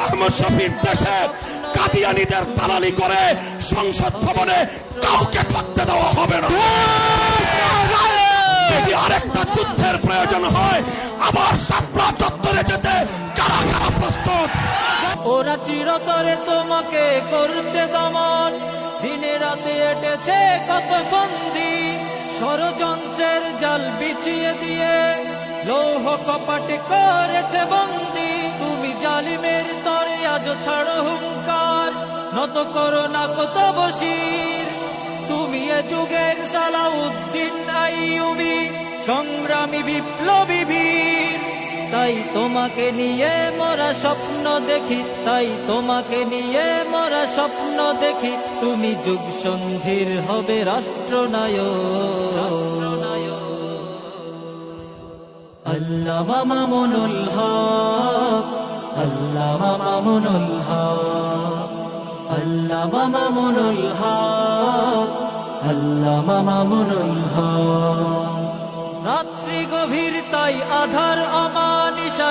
আহমদ শফির দেশে কাদিয়ানীদের দালালি করে সংসদ ভবনে কাউকে থাকতে দেওয়া হবে না। যদি আরেকটা যুদ্ধের প্রয়োজন হয় আবার শাপলা চত্বরে যেতে কারা কারা প্রস্তুত? ওরা চিরতরে তোমাকে করতে দমন, দিনে রাতে এটেছে কত ফন্দি, ষড়যন্ত্রের জাল বিছিয়ে দিয়ে লৌহ কপাটে করেছে বন্দি। তুমি জালিমের তরে আজ ছাড়ো হুঙ্কার, নত করো না কত বশির। তুমি এ যুগের সালাউদ্দিন আইয়ুবী, সংগ্রামী বিপ্লবী বীর। তাই তোমাকে নিয়ে মোরা স্বপ্ন দেখি, তাই তোমাকে নিয়ে মোরা স্বপ্ন দেখি। তুমি যুগ সন্ধির হবে রাষ্ট্রনায়ক। আল্লামা মামুনুল হক, আল্লামা মামুনুল হক, আল্লামা মামুনুল হক, আল্লামা মামুনুল হক। রাত্রি গভীর তাই আধার অমানিশা